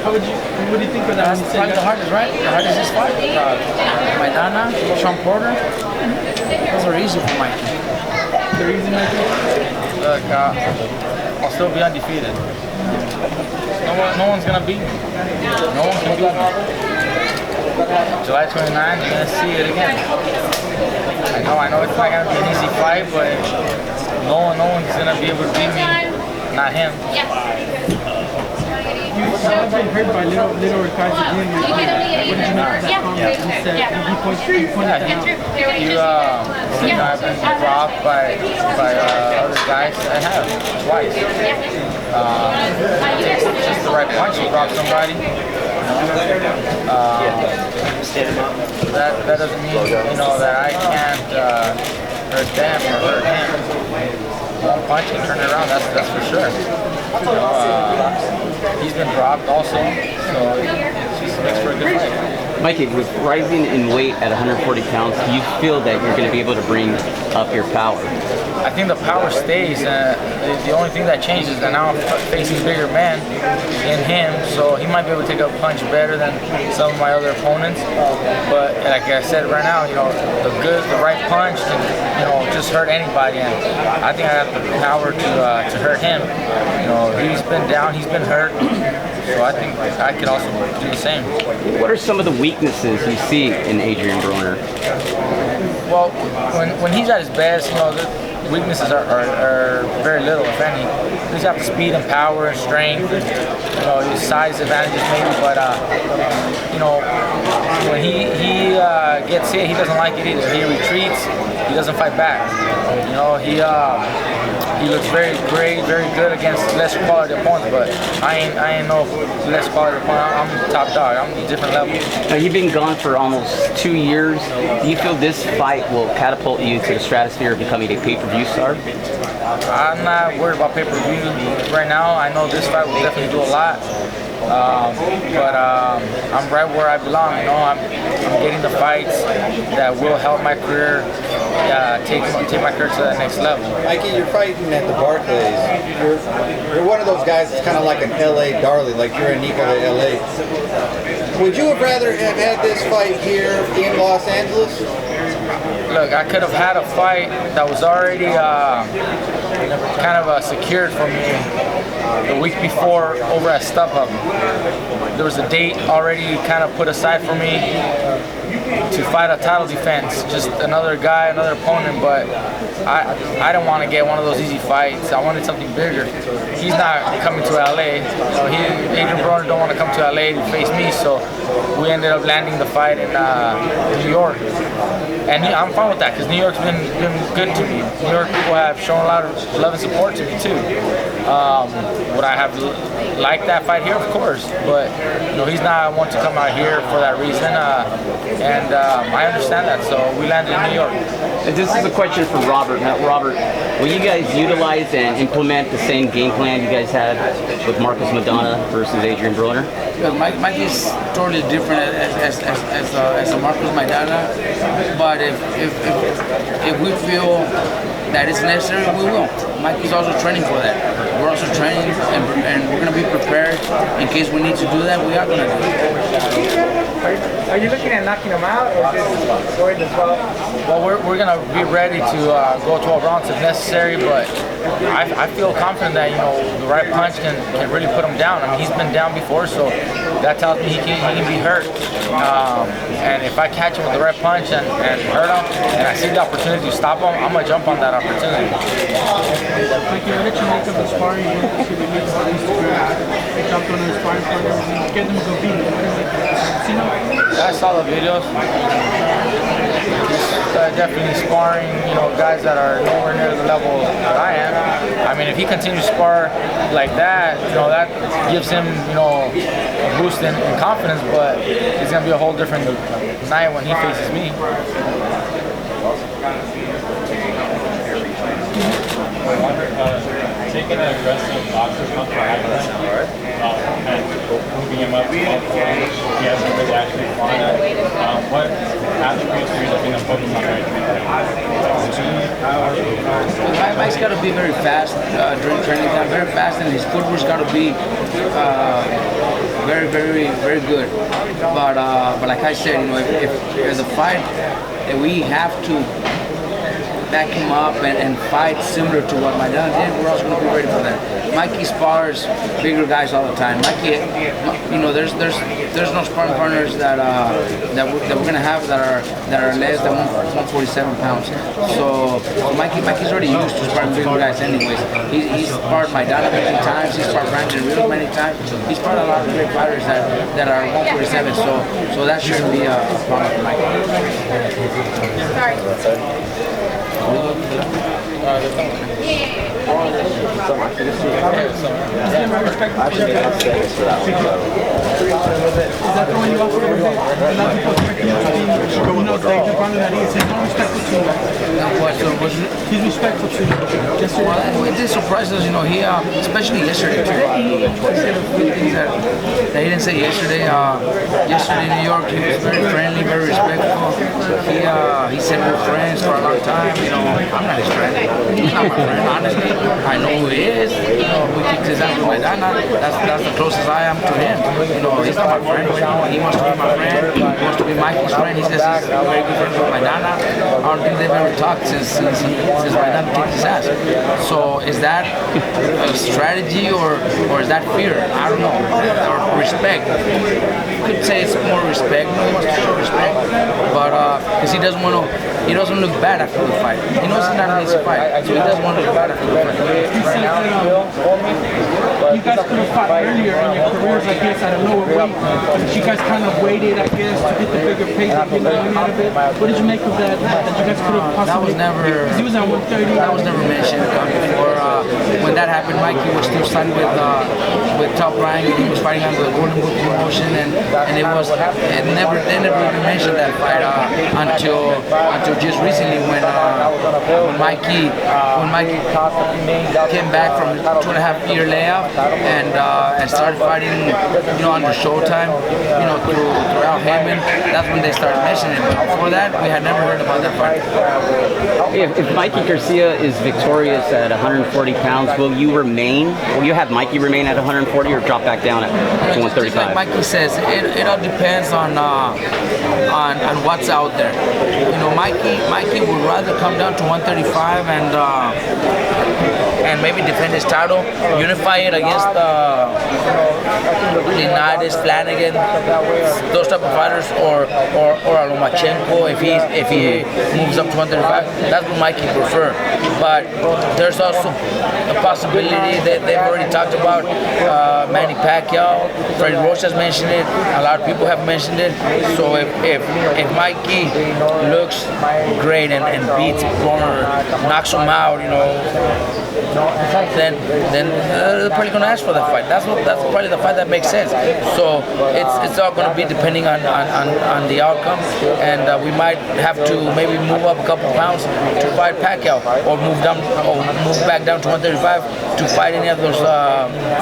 What do you think of that? That's probably the hardest, right? The hardest is fight. Maidana, Sean Porter. Those are easy for Mikey. They're easy, Mikey? Look, I'll still be undefeated. No one's gonna beat me. No one can beat me. July 29th, you're gonna see it again. I know it's not gonna be an easy fight, but no one's gonna be able to beat me. Not him. I've been hurt by little Ricardo again. What did you make of that comment? He said he pointed that out. I've been dropped by other guys. I have twice. Just the right punch, you drop somebody. That doesn't mean that I can't hurt them or hurt him. One punch can turn it around. That's for sure. He's been dropped also, so it just makes for a good fight. Mikey, with rising in weight at 140 pounds, do you feel that you're going to be able to bring up your power? I think the power stays. The only thing that changes is that now I'm facing bigger men in him, so he might be able to take a punch better than some of my other opponents. But like I said right now, the right punch can just hurt anybody, and I think I have the power to hurt him. He's been down, he's been hurt, so I think I could also do the same. What are some of the weaknesses you see in Adrian Broner? Well, when he's at his best, the weaknesses are very little, if any. He's got the speed and power and strength, and, his size advantages maybe, but when he gets hit, he doesn't like it either. He retreats, he doesn't fight back. He looks very great, very good against less quality opponents, but I ain't no less quality opponent. I'm top dog. I'm a different level. Now, you've been gone for almost 2 years. Do you feel this fight will catapult you to the stratosphere of becoming a pay-per-view star? I'm not worried about pay-per-view right now. I know this fight will definitely do a lot. But I'm right where I belong. I'm getting the fights that will help my career, take my career to the next level. Mikey, you're fighting at the Barclays. You're one of those guys that's kind of like an LA darling, like you're a Nico to LA. Would you have rather have had this fight here in Los Angeles? Look, I could have had a fight that was already kind of secured for me the week before over at StubHub. There was a date already kind of put aside for me to fight a title defense, just another guy, another opponent, but I didn't want to get one of those easy fights. I wanted something bigger. He's not coming to LA, Adrian Broner don't want to come to LA to face me, so we ended up landing the fight in New York. And I'm fine with that because New York's been good to me. New York people have shown a lot of love and support to me too. Would I have liked that fight here? Of course, but he's not one to come out here for that reason, and I understand that. So we landed in New York. And this is a question for Robert. Now, Robert, will you guys utilize and implement the same game plan you guys had with Marcos Maidana versus Adrian Broner? Mike is totally different as a Marcos Maidana, but if we feel that it's necessary, we will. Mike is also training for that. We're also training, and we're going to be prepared in case we need to do that. We are going to do it. Are you looking at knocking him out or just going to 12? Well, we're going to be ready to go 12 rounds if necessary, but I feel confident that the right punch can really put him down. I mean, he's been down before, so that tells me he can be hurt. And if I catch him with the right punch and hurt him, and I see the opportunity to stop him, I'm gonna jump on that opportunity. Mikey, what did you make of the sparring? Jumped on his sparring partner and get them to beat him. I saw the videos. Definitely sparring, guys that are nowhere near the level that I am. I mean, if he continues to spar like that, that gives him, a boost in confidence, but it's going to be a whole different night when he faces me. Taking an aggressive boxer punch and moving him up, he hasn't really actually fought at. What attributes are you looking to focus on right now? Mike's got to be very fast during training time, very fast, and his footwork's got to be very, very, very good. But like I said, if there's a fight that we have to back him up and fight similar to what my dad did, we're also going to be ready for that. Mikey spars bigger guys all the time. Mikey, there's no sparring partners that we're going to have that are less than 147 pounds. So Mikey's already used to sparring bigger guys anyways. He's sparred my dad many times. He's sparred Brandon Rios many times. He's sparred a lot of great fighters that are 147. So that shouldn't be a problem for Mikey. Is that throwing you off a little bit? A lot of people expect him to be, like the brother that he is. He's not respectful to you. He's respectful to you. Well, it did surprise us, he, especially yesterday too. He said a few things that he didn't say yesterday. Yesterday in New York, he was very friendly, very respectful. He said we're friends for a long time. I'm not his friend. He's not my friend, honestly. I know who he is. We kicked his ass with my dana. That's the closest I am to him. He's not my friend. He wants to be my friend. He wants to be Mikey's friend. He says he's very good friends with my dana. I don't think they've ever talked since my dana kicked his ass. So is that a strategy or is that fear? I don't know. Or respect. You could say it's more respect. He wants to show respect, but because he doesn't look bad after the fight. He knows it's not an easy fight, so he doesn't want to look bad after the fight. You guys could have fought earlier in your careers, I guess, at a lower weight. But you guys kind of waited, I guess, to get the bigger pace and get the money out of it. What did you make of that? That you guys could have possibly... That was never... Because he was at 130. That was never mentioned before. When that happened, Mikey was still signed with Top Rank. He was fighting on the Golden Book promotion, and they never even mentioned that fight until just recently when Mikey came back from a 2.5-year layoff and started fighting, under Showtime, through Al Heyman. That's when they started mentioning it. But before that, we had never heard about that fight. If Mikey Garcia is victorious at 140 pounds, will you have Mikey remain at 140 or drop back down to 135? Just like Mikey says, it all depends on what's out there. Mikey would rather come down to 135 and maybe defend his title, unify it against Linares, Flanagan, those type of fighters, or a Lomachenko if he moves up to 135. That's what Mikey prefer. But there's also a possibility that they've already talked about Manny Pacquiao. Freddie Roach has mentioned it. A lot of people have mentioned it. So if Mikey looks great and beats Broner, knocks him out, then they're probably going to ask for that fight. That's probably the fight that makes sense. So it's all going to be depending on the outcome, and we might have to maybe move up a couple pounds to fight Pacquiao, or move back down to 135 to fight any of those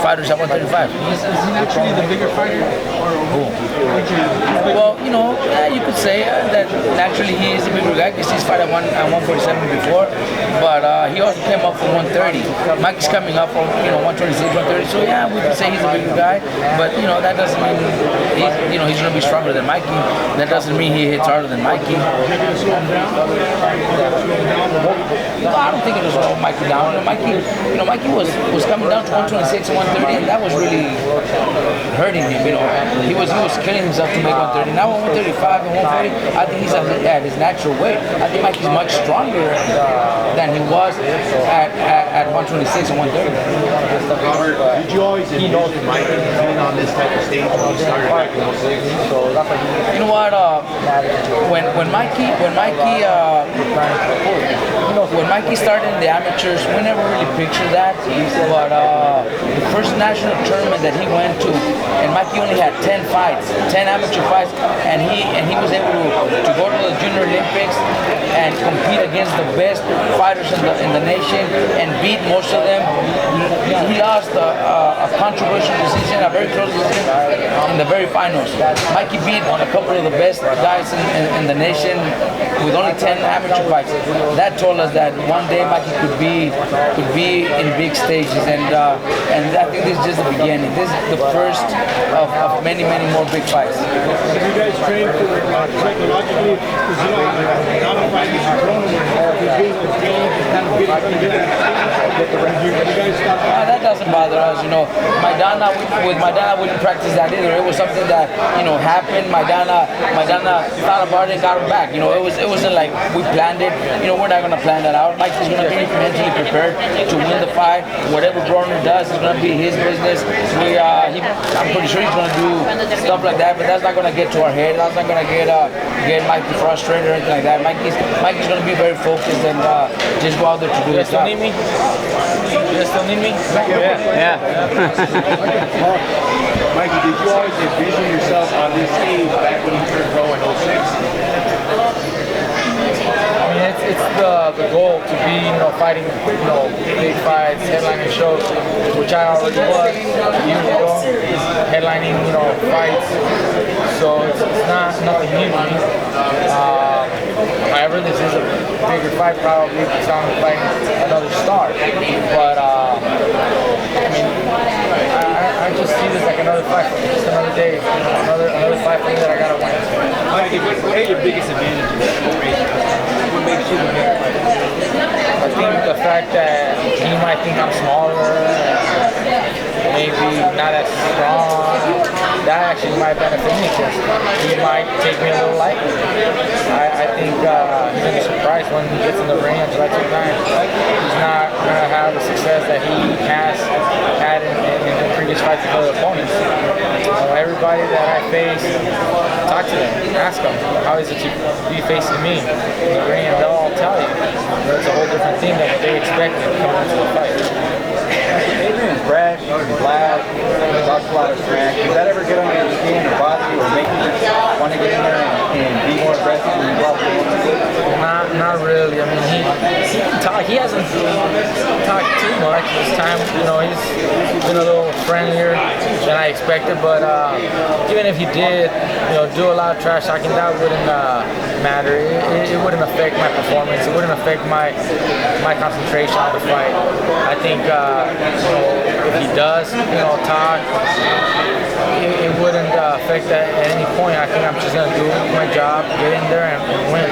fighters at 135. Is he naturally the bigger fighter? Well, you could say that naturally he is a bigger guy because he's fought at 147 before, but he also came up from 130. Mikey's coming up from 126, 130. So yeah, we could say he's a bigger guy, but that doesn't mean he's going to be stronger than Mikey. That doesn't mean he hits harder than Mikey. I don't think it was all Mikey down. Mikey was coming down to 126 and 130, and that was really hurting him. He was killing himself to make 130. Now at 135 and 140, I think he's at his natural weight. I think Mikey's much stronger than he was at 126 and 130. Robert, did you always know that Mikey being on this type of stage when you started back in 06? You know what? When Mikey started in the amateurs, we never really pictured that. But the first national tournament that he went to, and Mikey only had 10 fights, 10 amateur fights, and he was able to go to the Junior Olympics and compete against the best fighters in the nation and beat most of them. He lost a controversial decision got very close with him in the very finals. Mikey beat a couple of the best guys in the nation with only 10 amateur fights. That told us that one day Mikey could be in big stages, and I think this is just the beginning. This is the first of many more big fights. Have you guys trained for psychologically? Because you know, not a fight is grown where he's being kind of getting have you guys stopped? That doesn't bother us, you know. With Maidana, we didn't practice that either. It was something that, you know, happened. Maidana thought about it and got him back. You know, it wasn't like we planned it. You know, we're not gonna plan that out. Mike is gonna be mentally prepared to win the fight. Whatever Broner does is gonna be his business. I'm pretty sure he's gonna do stuff like that, but that's not gonna get to our head. That's not gonna get Mike frustrated or anything like that. Mike's gonna be very focused and just go out there to do his job. You guys still need me? Yeah. Mikey, did you always envision yourself on this stage back when you turned pro in 06? I mean, it's the goal to be, you know, fighting, you know, big fights, headlining shows, which I already was years ago, headlining, you know, fights. So it's nothing new to me. However, this is a bigger fight probably because I'm fighting another star. But I mean, I just see this like another fight for me, just another day, another fight for me that I gotta win. Mikey, what are your biggest advantages? What makes you the better fighter? I think the fact that he might think I'm smaller, maybe not as strong, that actually might benefit me because he might take me a little lightly. I think he's going to be surprised when he gets in the ring on July 29th. He's not going to have the success that he has had in the previous fights with other opponents. Everybody that I face, talk to them, ask them, how is it to be facing me in the ring, and they'll all tell you. It's a whole different thing than what they expected coming into the fight. Adrian's brash, he's loud, talks a lot of smack. Does that ever get under your skin or bother you or make you just want to get in there and be more aggressive when you probably want to do? Not really. I mean, he can talk. He hasn't talked too much this time. You know, he's been a little friendlier than I expected. But even if he did, you know, do a lot of trash talking, that wouldn't matter. It wouldn't affect my performance. It wouldn't affect my concentration on the fight. I think you know, if he does, you know, talk, it wouldn't affect that at any point. I think I'm just gonna do my job, get in there, and win.